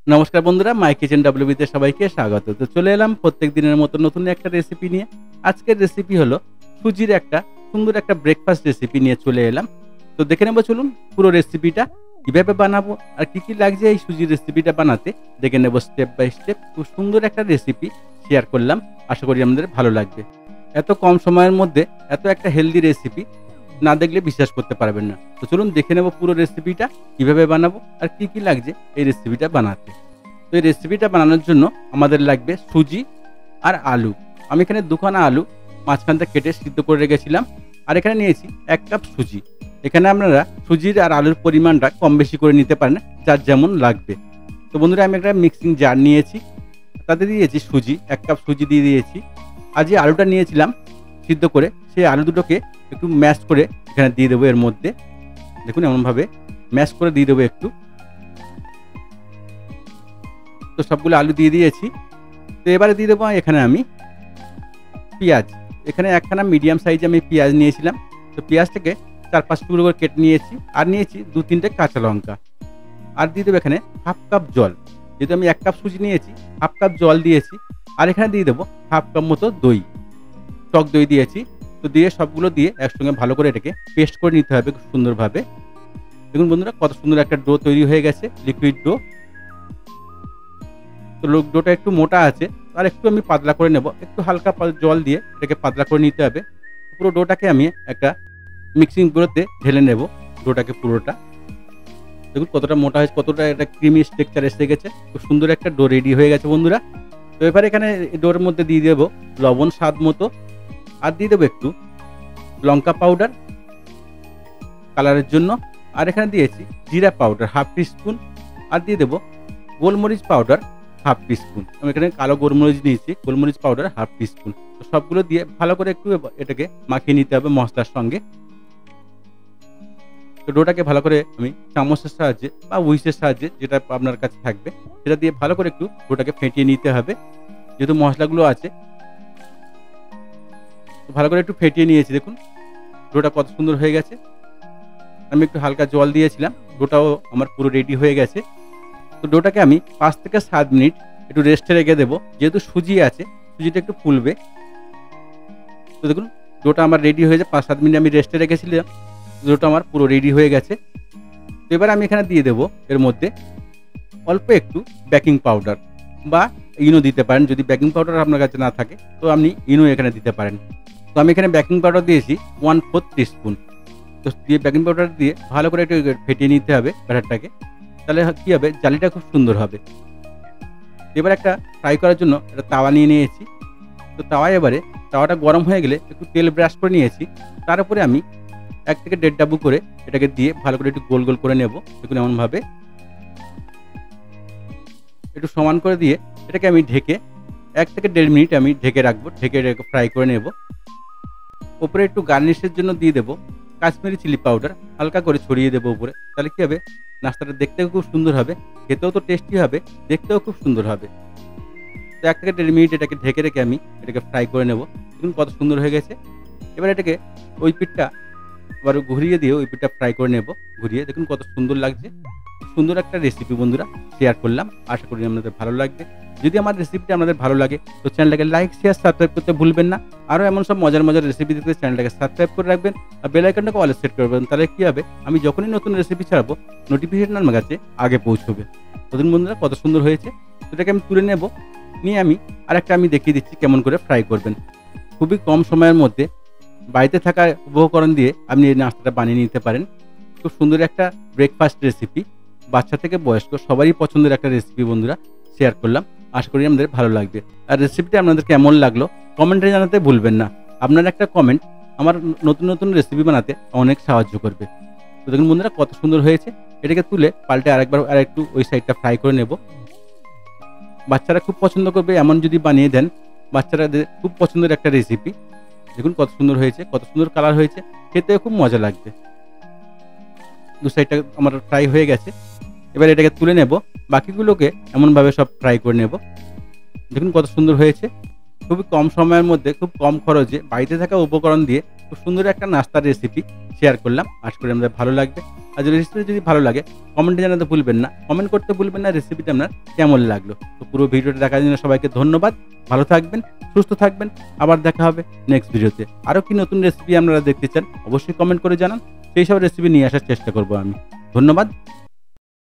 নমস্কার বন্ধুরা, মাই কিচেন ডাব্লিউবিতে সবাইকে স্বাগত। তো চলে এলাম প্রত্যেক দিনের মতো নতুন একটা রেসিপি নিয়ে। আজকের রেসিপি হলো সুজির একটা সুন্দর একটা ব্রেকফাস্ট রেসিপি নিয়ে চলে এলাম। তো দেখে নেব চলুন পুরো রেসিপিটা কিভাবে বানাবো আর কি লাগছে এই সুজির রেসিপিটা বানাতে দেখে নেব স্টেপ বাই স্টেপ। খুব সুন্দর একটা রেসিপি শেয়ার করলাম, আশা করি আমাদের ভালো লাগবে। এত কম সময়ের মধ্যে এত একটা হেলদি রেসিপি না দেখলে বিশ্বাস করতে পারবেন না। তো চলুন দেখে নেব পুরো রেসিপিটা কিভাবে বানাবো আর কি লাগছে এই রেসিপিটা বানাতে। তো এই রেসিপিটা বানানোর জন্য আমাদের লাগবে সুজি আর আলু। আমি এখানে দুখানা আলু মাঝখানটা কেটে সিদ্ধ করে রেখেছিলাম। আর এখানে নিয়েছি 1 কাপ সুজি। এখানে আপনারা সুজির আর আলুর পরিমাণটা কম বেশি করে নিতে পারেন, যার যেমন লাগবে। তো বন্ধুরা, আমি একটা মিক্সিং জার নিয়েছি, তাতে দিয়েছি সুজি, 1 কাপ সুজি দিয়ে দিয়েছি। আর যে আলুটা নিয়েছিলাম সিদ্ধ করে, সেই আলু দুটোকে একটু ম্যাশ করে এখানে দিয়ে দেবো। এর মধ্যে দেখুন এমনভাবে ম্যাশ করে দিয়ে দেবো একটু। তো সবগুলো আলু দিয়ে দিয়েছি। তো এবারে দিয়ে দেবো এখানে আমি পেঁয়াজ। এখানে একখানা মিডিয়াম সাইজে আমি পেঁয়াজ নিয়েছিলাম। তো পেঁয়াজটাকে 4-5 টুকরো করে কেটে নিয়েছি। আর নিয়েছি 2-3টে কাঁচা লঙ্কা। আর দিয়ে দেবো এখানে 1/2 কাপ জল। যেহেতু আমি 1 কাপ সুজি নিয়েছি, 1/2 কাপ জল দিয়েছি। আর এখানে দিয়ে দেবো 1/2 কাপ মতো দই, টক দই দিয়েছি। তো দিয়ে সবগুলো দিয়ে একসঙ্গে ভালো করে এটাকে পেস্ট করে নিতে হবে খুব সুন্দরভাবে। দেখুন বন্ধুরা, কত সুন্দর একটা ডো তৈরি হয়ে গেছে, লিকুইড ডো। তো ডোটা একটু মোটা আছে, আর একটু আমি পাতলা করে নেব। একটু হালকা জল দিয়ে এটাকে পাতলা করে নিতে হবে। পুরো ডোটাকে আমি একটা মিক্সিং গুলোতে ঢেলে নেব, ডোটাকে পুরোটা। দেখুন কতটা মোটা হয়েছে, কতটা একটা ক্রিমি স্ট্রাকচার এসে গেছে। খুব সুন্দর একটা ডো রেডি হয়ে গেছে বন্ধুরা। তো এবার এখানে ডোর মধ্যে দিয়ে দেবো লবণ স্বাদ মতো। আর দিয়ে দেবো একটু লঙ্কা পাউডার কালারের জন্য। আর এখানে দিয়েছি জিরা পাউডার 1/2 টিস্পুন। আর দিয়ে দেবো গোলমরিচ পাউডার 1/2 টিস্পুন। আমি এখানে কালো গোলমরিচ নিয়েছি, গোলমরিচ পাউডার 1/2 টিস্পুন। তো সবগুলো দিয়ে ভালো করে একটু এটাকে মাখিয়ে নিতে হবে মশলার সঙ্গে। তো ডোটাকে ভালো করে আমি চামচের সাহায্যে বা উইসের সাহায্যে, যেটা আপনার কাছে থাকবে, সেটা দিয়ে ভালো করে একটু ডোটাকে ফেটিয়ে নিতে হবে। যেহেতু মশলাগুলো আছে, তো ভালো করে একটু ফেটিয়ে নিয়েছি। দেখুন ডোটা কত সুন্দর হয়ে গেছে। আমি একটু হালকা জল দিয়েছিলাম, ডোটাও আমার পুরো রেডি হয়ে গেছে। তো ডোটাকে আমি 5 থেকে 7 মিনিট একটু রেস্টে রেখে দেবো। যেহেতু সুজি আছে, সুজিটা একটু ফুলবে। তো দেখুন ডোটা আমার রেডি হয়ে যায়। 5-7 মিনিট আমি রেস্টে রেখেছিলাম, ডোটা আমার পুরো রেডি হয়ে গেছে। তো এবার আমি এখানে দিয়ে দেবো এর মধ্যে অল্প একটু বেকিং পাউডার বা ইনো দিতে পারেন। যদি বেকিং পাউডার আপনার কাছে না থাকে, তো আপনি ইনো এখানে দিতে পারেন। তো আমি এখানে বেকিং পাউডার দিয়েছি 1/4 টিস্পুন। তো দিয়ে বেকিং পাউডার দিয়ে ভালো করে একটু ফেটিয়ে নিতে হবে ব্যাটারটাকে। তাহলে কী হবে, জালিটা খুব সুন্দর হবে। এবার একটা ফ্রাই করার জন্য একটা তাওয়া নিয়ে নিয়েছি। তো তাওয়াটা গরম হয়ে গেলে একটু তেল ব্রাশ করে নিয়েছি। তার উপরে আমি 1 থেকে 1.5 ডাবু করে এটাকে দিয়ে ভালো করে একটু গোল গোল করে নেব। দেখুন এমনভাবে একটু সমান করে দিয়ে এটাকে আমি ঢেকে 1 থেকে 1.5 মিনিট আমি ঢেকে রাখবো। ঢেকে ফ্রাই করে নেব। ওপরে একটু গার্নিশের জন্য দিয়ে দেবো কাশ্মীরি চিলি পাউডার, হালকা করে ছড়িয়ে দেবো উপরে। তাহলে কী হবে, নাস্তাটা দেখতেও খুব সুন্দর হবে, খেতেও তো টেস্টি হবে, দেখতেও খুব সুন্দর হবে। তো 1 থেকে 1.5 মিনিট এটাকে ঢেকে রেখে আমি এটাকে ফ্রাই করে নেব। দেখুন কত সুন্দর হয়ে গেছে। এবার এটাকে ওই পিঠটা আবার ঘুরিয়ে দিয়ে ওই পিঠটা ফ্রাই করে নেব। ঘুরিয়ে দেখুন কত সুন্দর লাগছে। সুন্দর একটা রেসিপি বন্ধুরা শেয়ার করলাম, আশা করি আপনাদের ভালো লাগবে। যদি আমার রেসিপিটা আপনাদের ভালো লাগে, তো চ্যানেলটাকে লাইক, শেয়ার, সাবস্ক্রাইব করতে ভুলবেন না। আরও এমন সব মজার মজার রেসিপি দেখতে চ্যানেলটাকে সাবস্ক্রাইব করে রাখবেন আর বেল আইকনটাকে অলে সেট করবেন। তাহলে কী হবে, আমি যখনই নতুন রেসিপি ছাড়বো, নোটিফিকেশন আমার কাছে আগে পৌঁছবে। দেখুন বন্ধুরা কত সুন্দর হয়েছে। সেটাকে আমি তুলে নেব। নিয়ে আমি আরেকটা আমি দেখিয়ে দিচ্ছি কেমন করে ফ্রাই করবেন। খুবই কম সময়ের মধ্যে বাড়িতে থাকা উপকরণ দিয়ে আপনি এই নাস্তাটা বানিয়ে নিতে পারেন। খুব সুন্দর একটা ব্রেকফাস্ট রেসিপি, বাচ্চা থেকে বয়স্ক সবারই পছন্দের একটা রেসিপি বন্ধুরা শেয়ার করলাম, আশা করি আমাদের ভালো লাগবে। আর রেসিপিটা আপনাদের কেমন লাগলো কমেন্টে জানাতে ভুলবেন না। আপনার একটা কমেন্ট আমার নতুন নতুন রেসিপি বানাতে অনেক সাহায্য করবে। তো দেখুন বন্ধুরা কত সুন্দর হয়েছে। এটাকে তুলে পাল্টে আর একটু ওই সাইডটা ফ্রাই করে নেব। বাচ্চারা খুব পছন্দ করবে এমন যদি বানিয়ে দেন, বাচ্চারাদের খুব পছন্দের একটা রেসিপি। দেখুন কত সুন্দর হয়েছে, কত সুন্দর কালার হয়েছে, খেতেও খুব মজা লাগবে। দু সাইডটা আমার ফ্রাই হয়ে গেছে। এবার এটাকে তুলে নেব, বাকিগুলোকে এমনভাবে সব ফ্রাই করে নেব। দেখুন কত সুন্দর হয়েছে। খুবই কম সময়ের মধ্যে খুব কম খরচে বাড়িতে থাকা উপকরণ দিয়ে খুব সুন্দর একটা নাস্তার রেসিপি শেয়ার করলাম। আশা করি আমাদের ভালো লাগবে। আর রেসিপি যদি ভালো লাগে কমেন্টে জানাতে ভুলবেন না, কমেন্ট করতে ভুলবেন না রেসিপিটা আপনার কেমন লাগলো। তো পুরো ভিডিওটা দেখার জন্য সবাইকে ধন্যবাদ। ভালো থাকবেন, সুস্থ থাকবেন। আবার দেখা হবে নেক্সট ভিডিওতে। আরও কি নতুন রেসিপি আপনারা দেখতে চান অবশ্যই কমেন্ট করে জানান, সেই সব রেসিপি নিয়ে আসার চেষ্টা করব আমি। ধন্যবাদ।